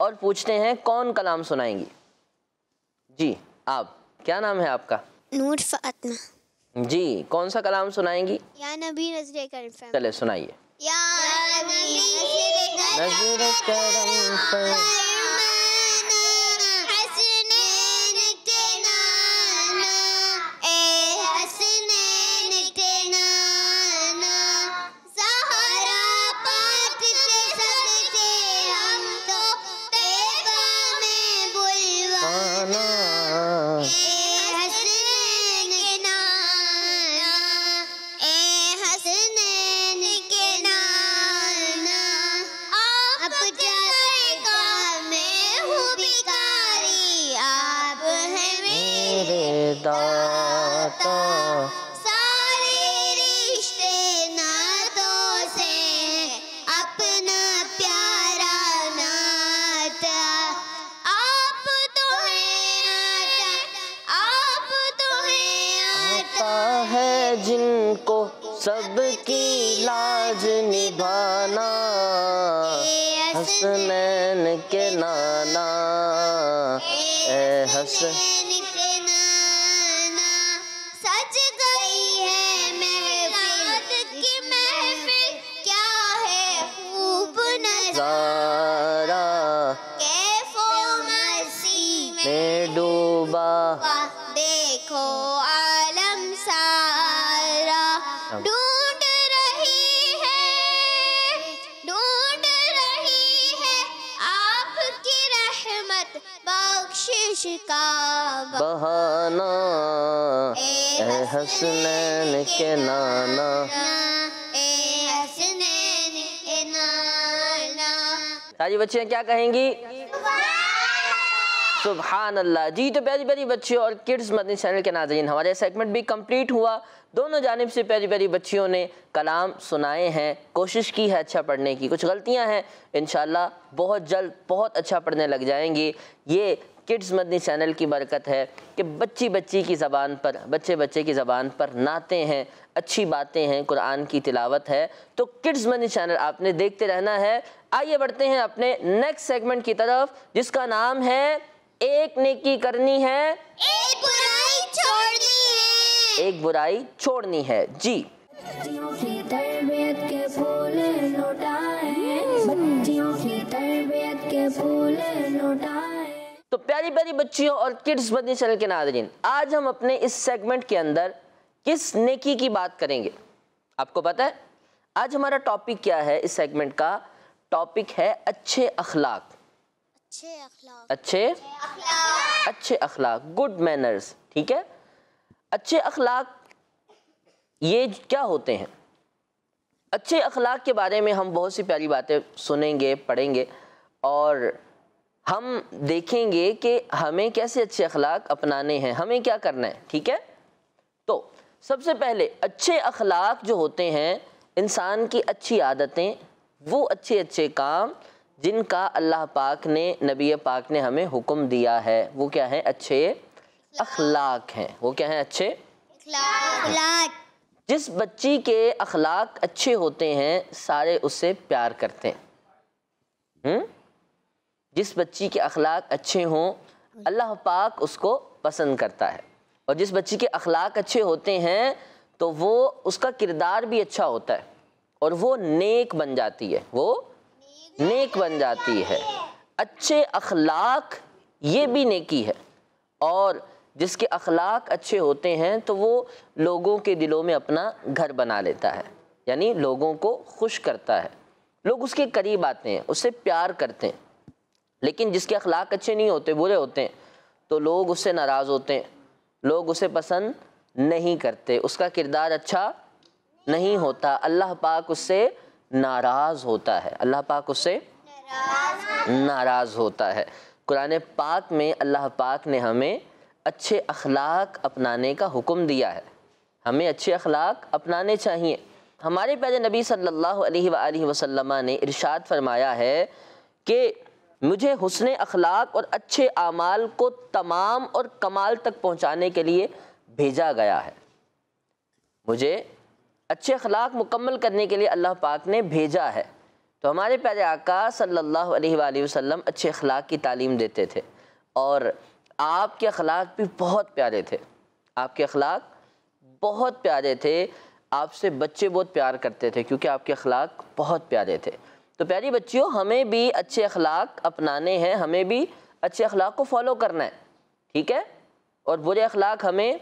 اور پوچھتے ہیں کون کلام سنائیں گی؟ جی آپ، کیا نام ہے آپ کا؟ نور فاطمہ۔ جی کون سا کلام سنائیں گی؟ یا نبی نظر کرم۔ چلے سنائیے۔ یا نبی نظر کرم فرما داتا، سارے رشتے ناتوں سے اپنا پیارا ناتا، آپ تو ہیں آتا، آپ تو ہیں آتا ہے جن کو سب کی لاج نبھانا، حسنین کے نانا، اے حسن ڈوبا، دیکھو عالم سارا ڈھونڈ رہی ہے آپ کی رحمت بخشش کا بہانا، اے حسنین کے نانا، اے حسنین کے نانا۔ ساری بچیاں کیا کہیں گی؟ سبحان اللہ۔ جی تو پیاری پیاری بچیوں اور کڈز مدنی چینل کے ناظرین، ہمارے سیگمنٹ بھی کمپلیٹ ہوا۔ دونوں جانب سے پیاری پیاری بچیوں نے کلام سنائے ہیں، کوشش کی ہے اچھا پڑھنے کی، کچھ غلطیاں ہیں، انشاءاللہ بہت جلد بہت اچھا پڑھنے لگ جائیں گی۔ یہ کڈز مدنی چینل کی برکت ہے کہ بچی کی زبان پر، بچے کی زبان پر نعتیں ہیں، اچھی باتیں ہیں، قرآن کی تلاوت ہے۔ تو کڈز مدنی چینل آپ نے دیکھتے رہنا ہے۔ آئیے بڑھتے ہیں اپنے نیکسٹ سیگمنٹ کی طرف، جس کا نام ہے ایک نیکی کرنی ہے، ایک برائی چھوڑنی ہے، ایک برائی چھوڑنی ہے۔ جی بچیوں کی تربیت کے پھول لوٹائیں، بچیوں کی تربیت کے پھول لوٹائیں۔ تو پیاری پیاری بچیوں اور کڈز مدنی چینل کے ناظرین، آج ہم اپنے اس سیگمنٹ کے اندر کس نیکی کی بات کریں گے؟ آپ کو پتہ ہے آج ہمارا ٹاپک کیا ہے؟ اس سیگمنٹ کا ٹاپک ہے اچھے اخلاق۔ اچھے اخلاق، گڈ مینرز، ٹھیک ہے؟ اچھے اخلاق یہ کیا ہوتے ہیں؟ اچھے اخلاق کے بارے میں ہم بہت سی پیاری باتیں سنیں گے، پڑھیں گے، اور ہم دیکھیں گے کہ ہمیں کیسے اچھے اخلاق اپنانے ہیں، ہمیں کیا کرنا ہے، ٹھیک ہے؟ تو سب سے پہلے اچھے اخلاق جو ہوتے ہیں، انسان کی اچھی عادتیں، وہ اچھے کام جن کا اللہ پاک نے، نبی پاک نے ہمیں حکم دیا ہے، وہ کیا ہیں؟ اچھے اخلاق ہیں۔ وہ کیا ہیں؟ اچھے اخلاق۔ جس بچی کے اخلاق اچھے ہوتے ہیں سارے اس سے پیار کرتے ہیں۔ جس بچی کے اخلاق اچھے ہوں اللہ پاک اس کو پسند کرتا ہے، اور جس بچی کے اخلاق اچھے ہوتے ہیں تو وہ اس کا کردار بھی اچھا ہوتا ہے اور وہ نیک بن جاتی ہے، وہ نیک بن جاتی ہے۔ اچھے اخلاق یہ بھی نیکی ہے، اور جس کے اخلاق اچھے ہوتے ہیں تو وہ لوگوں کے دلوں میں اپنا گھر بنا لیتا ہے، یعنی لوگوں کو خوش کرتا ہے، لوگ اس کے قریب آتے ہیں، اس سے پیار کرتے ہیں۔ لیکن جس کے اخلاق اچھے نہیں ہوتے، برے ہوتے ہیں، تو لوگ اس سے ناراض ہوتے ہیں، لوگ اسے پسند نہیں کرتے، اس کا کردار اچھا نہیں ہوتا، اللہ پاک اس سے ناراض ہوتا ہے، اللہ پاک اس سے ناراض ہوتا ہے۔ قرآن پاک میں اللہ پاک نے ہمیں اچھے اخلاق اپنانے کا حکم دیا ہے، ہمیں اچھے اخلاق اپنانے چاہیے۔ ہمارے پیارے نبی صلی اللہ علیہ وآلہ وسلم نے ارشاد فرمایا ہے کہ مجھے حسن اخلاق اور اچھے اعمال کو تمام اور کمال تک پہنچانے کے لیے بھیجا گیا ہے۔ مجھے اچھے اخلاق مکمل کرنے کے لیے اللہ پاک نے بھیجا ہے۔ تو ہمارے پیارے آقا صلی اللہ علیہ وآلہ وسلم اچھے اخلاق کی تعلیم دیتے تھے، اور آپ کے اخلاق بھی بہت پیارے تھے، آپ کے اخلاق بہت پیارے تھے، آپ سے بچے بہت پیار کرتے تھے کیونکہ آپ کے اخلاق بہت پیارے تھے۔ تو پیاری بچیوں، ہمیں بھی اچھے اخلاق اپنانے ہیں، ہمیں بھی اچھے اخلاق کو فالو کرنا ہے، ٹھیک ہے، اور برے اخلاق ہمیں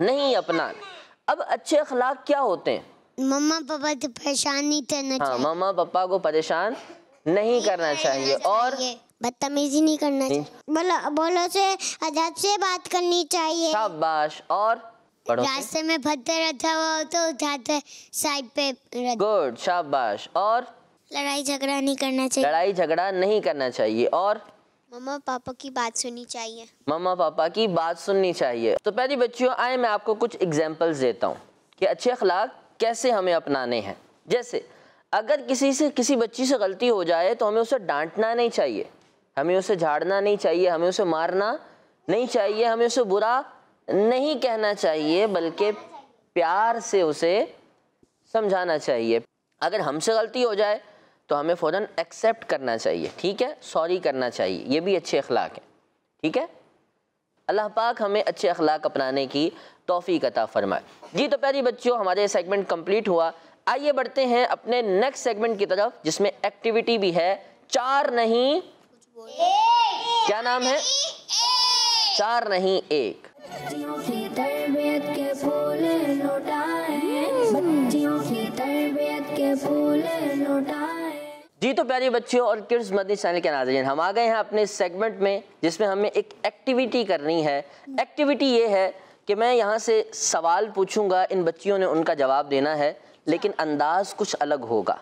نہیں اپنانے۔ اب اچھے اخلاق کیا ہوتے ہیں؟ مما پاپا تو پریشان نہیں کرنا ہاں، ماما پاپا کو پریشان نہیں کرنا چاہیے، اور بدتمیزی نہیں کرنا چاہیے، بولو سے ادب سے بات کرنی چاہیے، شاباش، اور پڑھو سے راستے میں پتھر رکھا ہوا ہو تو اٹھاتے سائڈ پہ رکھ، گڈ، شاباش، اور لڑائی جھگڑا نہیں کرنا چاہیے، لڑائی جھگڑا نہیں کرنا چاہیے، اور مما پاپا کی بات سننی چاہیے، ماما پاپا کی بات سننی چاہیے۔ تو پیاری بچیوں، آئیں میں آپ کو کچھ ایگزامپلز دیتا ہوں کہ اچھے اخلاق کیسے ہمیں اپنانے ہیں۔ جیسے اگر کسی بچی سے غلطی ہو جائے تو ہمیں اسے ڈانٹنا نہیں چاہیے، ہمیں اسے جھاڑنا نہیں چاہیے، ہمیں اسے مارنا نہیں چاہیے، ہمیں اسے برا نہیں کہنا چاہیے، بلکہ پیار سے اسے سمجھانا چاہیے۔ اگر ہم سے غلطی ہو جائے تو ہمیں فوراً ایکسیپٹ کرنا چاہیے، ٹھیک ہے، سوری کرنا چاہیے، یہ بھی اچھے اخلاق ہیں، ٹھیک ہے۔ اللہ پاک ہمیں اچھے اخلاق اپنانے کی توفیق عطا فرمائے۔ جی تو پیاری بچیوں، ہمارے سیگمنٹ کمپلیٹ ہوا، آئیے بڑھتے ہیں اپنے نیکسٹ سیگمنٹ کی طرف جس میں ایکٹیویٹی بھی ہے، 4 نہیں، کیا نام ہے؟ 4 نہیں 1۔ بچیوں کی تربیت کے پھول لوٹائیں، بچیوں کی تربیت کے پھول لوٹائیں۔ جی تو پیاری بچیوں اور کڈز مدنی چینل کے ناظرین، ہم آ گئے ہیں اپنے سیگمنٹ میں جس میں ہمیں ایک ایکٹیویٹی کرنی ہے۔ ایکٹیویٹی یہ ہے کہ میں یہاں سے سوال پوچھوں گا، ان بچیوں نے ان کا جواب دینا ہے، لیکن انداز کچھ الگ ہوگا،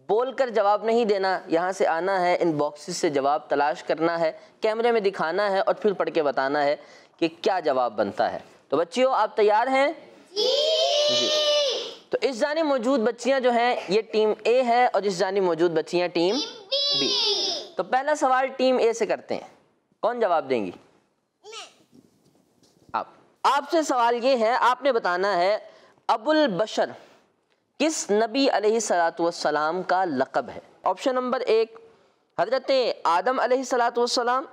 بول کر جواب نہیں دینا، یہاں سے آنا ہے، ان باکسز سے جواب تلاش کرنا ہے، کیمرے میں دکھانا ہے اور پھر پڑھ کے بتانا ہے کہ کیا جواب بنتا ہے۔ تو بچیوں، آپ تیار ہیں؟ جی۔ تو اس جانب موجود بچیاں جو ہیں یہ ٹیم اے ہے، اور اس جانب موجود بچیاں ٹیم بی۔ تو پہلا سوال ٹیم اے سے کرتے ہیں، کون جواب دیں گی؟ آپ سے سوال یہ ہے، آپ نے بتانا ہے ابو البشر کس نبی علیہ السلام کا لقب ہے؟ آپشن نمبر 1 حضرت آدم علیہ السلام،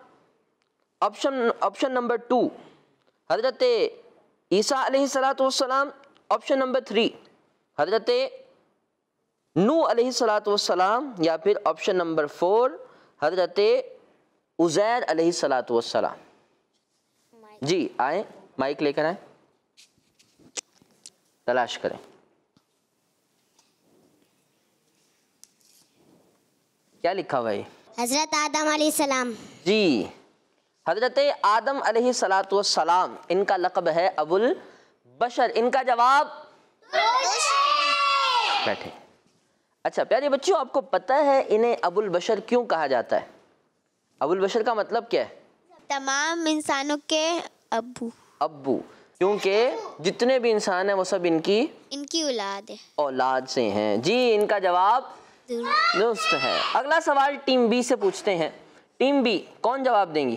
آپشن نمبر 2 حضرت عیسیٰ علیہ السلام، آپشن نمبر 3 حضرت نوح علیہ السلام، یا پھر آپشن نمبر 4 حضرت عزیر علیہ السلام۔ جی آئیں، مائک لے کر آئیں، تلاش کریں۔ کیا لکھا ہوا ہے؟ حضرت آدم علیہ السلام۔ جی، حضرت آدم علیہ السلام، ان کا لقب ہے ابو البشر۔ ان کا جواب بیٹھے۔ اچھا پیارے بچوں، آپ کو پتہ ہے انہیں ابو البشر کیوں کہا جاتا ہے؟ ابو البشر کا مطلب کیا ہے؟ تمام انسانوں کے ابو، ابو، کیونکہ جتنے بھی انسان ہیں وہ سب ان کی اولاد ہے، اولاد سے ہیں۔ جی، ان کا جواب درست ہے۔ اگلا سوال ٹیم بی سے پوچھتے ہیں۔ ٹیم بی کون جواب دیں گی؟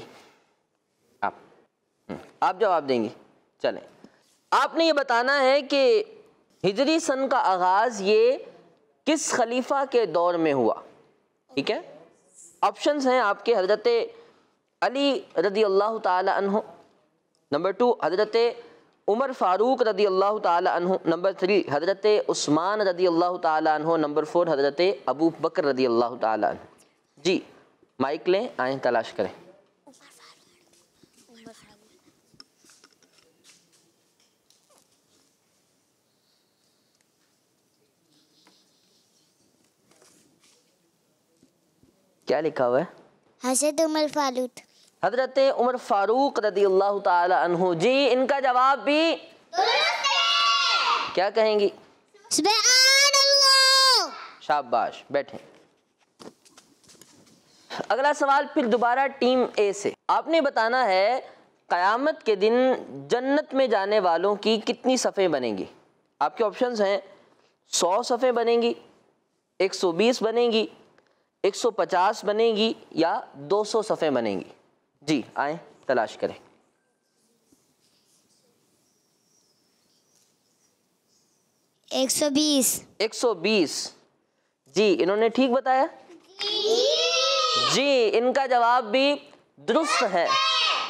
آپ جواب دیں گی؟ چلیں، آپ نے یہ بتانا ہے کہ ہجری سن کا آغاز یہ کس خلیفہ کے دور میں ہوا، ٹھیک ہے؟ آپشنز ہیں آپ کے، حضرت علی رضی اللہ تعالی عنہ، نمبر 2 حضرت عمر فاروق رضی اللہ تعالی عنہ، نمبر 3 حضرت عثمان رضی اللہ تعالی عنہ، نمبر 4 حضرت ابو بکر رضی اللہ تعالی عنہ۔ جی مائک لیں، آئیں تلاش کریں۔ کیا لکھا ہوا ہے؟ حضرت عمر فاروق۔ حضرت عمر فاروق رضی اللہ تعالی عنہ۔ جی، ان کا جواب بھی کیا کہیں گی؟ سبحان اللہ۔ شاباش، بیٹھیں۔ اگلا سوال پھر دوبارہ ٹیم اے سے۔ آپ نے بتانا ہے قیامت کے دن جنت میں جانے والوں کی کتنی صفیں بنیں گی؟ آپ کے آپشنز ہیں 100 صفیں بنیں گی، 120 بنیں گی، 150 بنیں گی، یا 200 صفیں بنیں گی۔ جی آئیں تلاش کریں۔ 120۔ 120۔ جی انہوں نے ٹھیک بتایا؟ جی ان کا جواب بھی درست ہے۔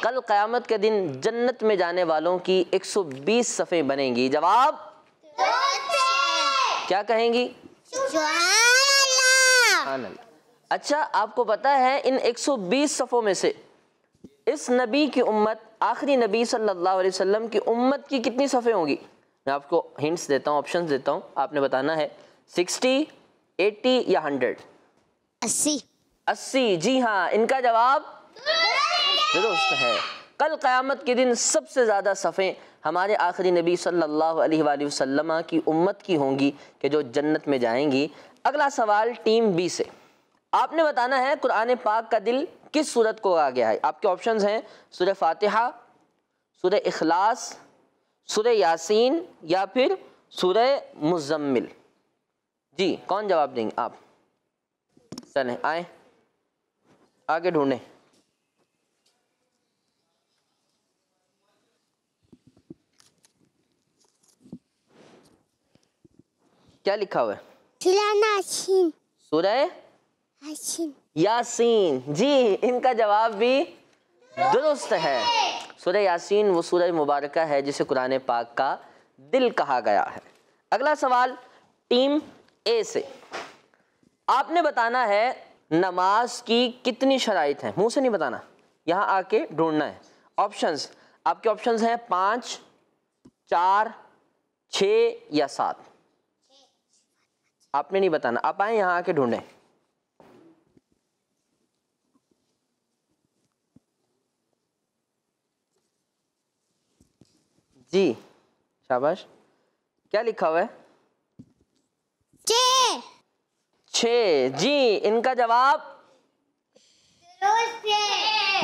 کل قیامت کے دن جنت میں جانے والوں کی 120 صفیں بنیں گی۔ جواب کیا کہیں گی؟ سبحان اللہ۔ اچھا آپ کو پتا ہے ان 120 صفوں میں سے اس نبی کی امت، آخری نبی صلی اللہ علیہ وسلم کی امت کی کتنی صفیں ہوں گی؟ میں آپ کو ہنٹس دیتا ہوں، آپشنز دیتا ہوں، آپ نے بتانا ہے 60، 80 یا 100۔ 80۔ جی ہاں ان کا جواب درست ہے۔ کل قیامت کے دن سب سے زیادہ صفیں ہمارے آخری نبی صلی اللہ علیہ وآلہ وسلم کی امت کی ہوں گی کہ جو جنت میں جائیں گی۔ اگلا سوال ٹیم بی سے، آپ نے بتانا ہے قرآن پاک کا دل کس سورت کو کہا گیا ہے؟ آپ کے آپشنز ہیں سورہ فاتحہ، سورہ اخلاص، سورہ یاسین یا پھر سورہ مزمل۔ جی کون جواب دیں گے آپ؟ چلیں آئیں آگے ڈھونڈیں۔ کیا لکھا ہوا ہے؟ سورہ یاسین۔ جی ان کا جواب بھی درست ہے۔ سورہ یاسین وہ سورہ مبارکہ ہے جسے قرآن پاک کا دل کہا گیا ہے۔ اگلا سوال ٹیم اے سے، آپ نے بتانا ہے نماز کی کتنی شرائط ہیں، منہ سے نہیں بتانا، یہاں آ کے ڈھونڈنا ہے۔ آپشنز، آپ کے آپشنز ہیں 5، 4، 6 یا 7۔ آپ نے نہیں بتانا، آپ آئیں یہاں آ کے ڈھونڈیں۔ جی شاباش، کیا لکھا ہوا ہے؟ 6۔ جی ان کا جواب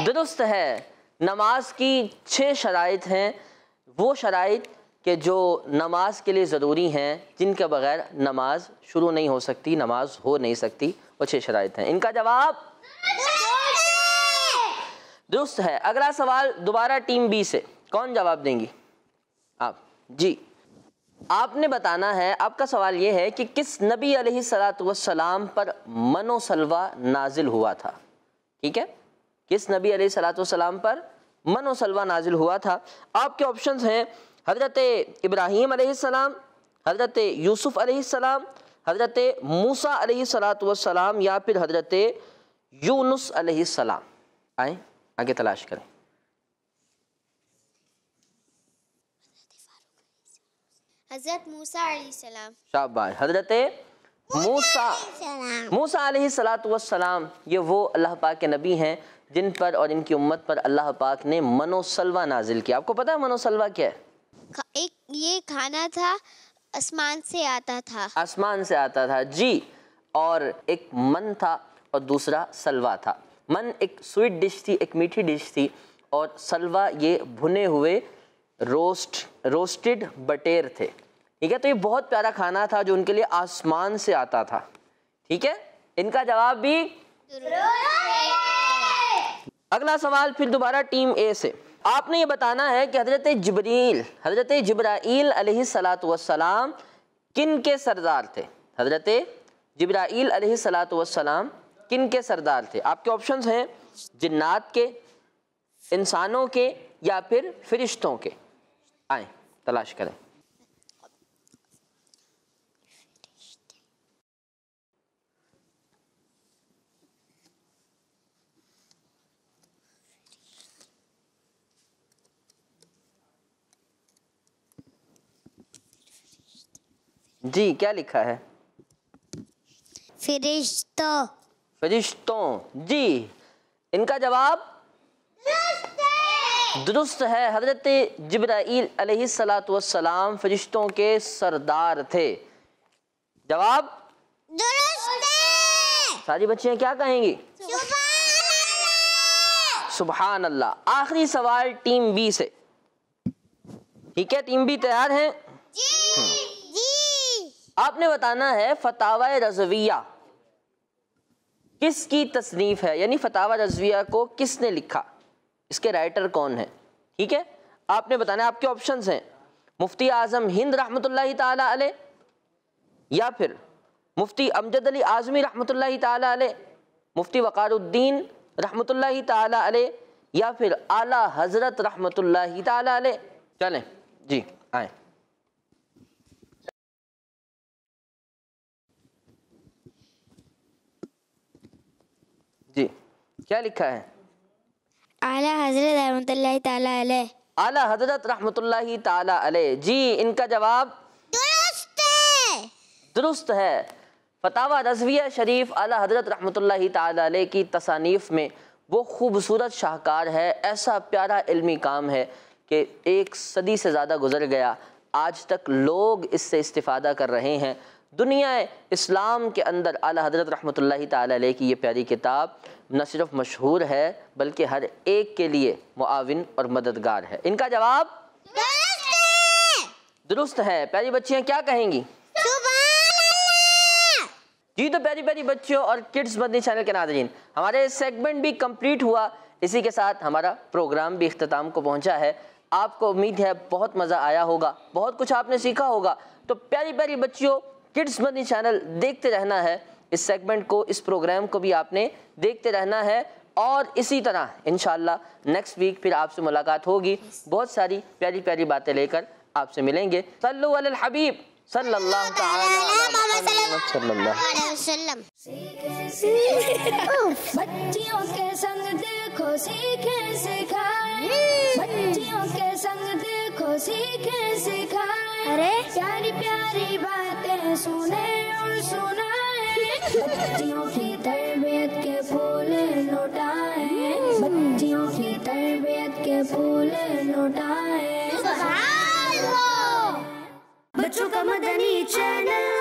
درست ہے۔ نماز کی 6 شرائط ہیں، وہ شرائط کہ جو نماز کے لیے ضروری ہیں، جن کے بغیر نماز شروع نہیں ہو سکتی، نماز ہو نہیں سکتی، وہ 6 شرائط ہیں۔ ان کا جواب درست ہے۔ اگلا سوال دوبارہ ٹیم بی سے، کون جواب دیں گی آپ؟ جی آپ نے بتانا ہے، آپ کا سوال یہ ہے کہ کس نبی علیہ السلام پر من و سلوہ نازل ہوا تھا؟ ٹھیک ہے، کس نبی علیہ السلام پر من و سلوہ نازل ہوا تھا؟ آپ کے آپشنز ہیں حضرت ابراہیم علیہ السلام، حضرت یوسف علیہ السلام، حضرت موسیٰ علیہ السلام یا پھر حضرت یونس علیہ السلام۔ آئیں آگے تلاش کریں۔ حضرت موسیٰ علیہ السلام۔ شاباش، حضرت موسیٰ علیہ السلام، یہ وہ اللہ پاک کے نبی ہیں جن پر اور ان کی امت پر اللہ پاک نے من و سلوہ نازل کیا۔ آپ کو پتہ ہے من و سلوہ کیا ہے؟ ایک یہ کھانا تھا، آسمان سے آتا تھا۔ آسمان سے آتا تھا، جی، اور ایک من تھا اور دوسرا سلوہ تھا۔ من ایک سویٹ ڈش تھی، ایک میٹھی ڈش تھی، اور سلوہ یہ بھنے ہوئے روسٹڈ بٹیر تھے۔ ٹھیک ہے، تو یہ بہت پیارا کھانا تھا جو ان کے لیے آسمان سے آتا تھا۔ ٹھیک ہے، ان کا جواب بھی اگلا سوال پھر دوبارہ ٹیم اے سے، آپ نے یہ بتانا ہے کہ حضرت جبرائیل علیہ السلام کن کے سردار تھے؟ حضرت جبرائیل علیہ السلام کن کے سردار تھے؟ آپ کے آپشنز ہیں جنات کے، انسانوں کے یا پھر فرشتوں کے۔ آئیں تلاش کریں۔ جی کیا لکھا ہے؟ فرشتوں۔ جی ان کا جواب درست ہے۔ حضرت جبرائیل علیہ السلام فرشتوں کے سردار تھے۔ جواب درست ہے۔ ساری بچیاں کیا کہیں گی؟ سبحان اللہ۔ آخری سوال ٹیم بی سے، ٹھیک ہے، ٹیم بی تیار ہیں؟ آپ نے بتانا ہے فتاوی رضویہ کس کی تصنیف ہے، یعنی فتاوی رضویہ کو کس نے لکھا، اس کے رائٹر کون ہیں؟ ٹھیک ہے، آپ نے بتانا ہے، آپ کے آپشنز ہیں مفتی اعظم ہند رحمۃ اللہ تعالی علیہ یا پھر مفتی امجد علی اعظمی رحمۃ اللہ تعالیٰ علیہ، مفتی وقار الدین رحمۃ اللہ تعالیٰ علیہ، یا پھر اعلیٰ حضرت رحمۃ اللہ تعالیٰ علیہ؟ چلیں جی آئیں. جی کیا لکھا ہے؟ اعلیٰ حضرت رحمۃ اللہ تعالیٰ علیہ. اعلیٰ حضرت رحمۃ اللہ تعالیٰ علیہ. جی ان کا جواب درست ہے. درست ہے. فتاوی رضویہ شریف اعلیٰ حضرت رحمۃ اللہ تعالیٰ علیہ کی تصانیف میں وہ خوبصورت شاہکار ہے، ایسا پیارا علمی کام ہے کہ 1 صدی سے زیادہ گزر گیا، آج تک لوگ اس سے استفادہ کر رہے ہیں. دنیا اسلام کے اندر اعلیٰ حضرت رحمۃ اللہ تعالیٰ علیہ کی یہ پیاری کتاب نہ صرف مشہور ہے بلکہ ہر ایک کے لیے معاون اور مددگار ہے. ان کا جواب درست ہے. پیاری بچیاں کیا کہیں گی؟ جی تو پیاری پیاری بچوں اور کڈز مدنی چینل کے ناظرین، ہمارے سیگمنٹ بھی کمپلیٹ ہوا، اسی کے ساتھ ہمارا پروگرام بھی اختتام کو پہنچا ہے. آپ کو امید ہے بہت مزہ آیا ہوگا، بہت کچھ آپ نے سیکھا ہوگا. تو پیاری پیاری بچیوں، کڈز مدنی چینل دیکھتے رہنا ہے، اس سیگمنٹ کو، اس پروگرام کو بھی آپ نے دیکھتے رہنا ہے، اور اسی طرح انشاءاللہ نیکسٹ ویک پھر آپ سے ملاقات ہوگی، بہت ساری پیاری پیاری باتیں لے کر آپ سے ملیں گے. صلو علی الحبیب صلی اللہ تعالی علی محمد صلی اللہ علیہ وسلم. بچیوں کے سنگ دیکھو سیکھیں سکھائیں، بچیوں کے سنگ دیکھو سیکھیں سکھائیں، ارے پیاری پیاری باتیں سنیں اور سنائیں، بچیوں کی تربیت کے پھول لوٹائیں، بچیوں کی تربیت کے پھول لوٹائیں. بچوں کا مدنی چینل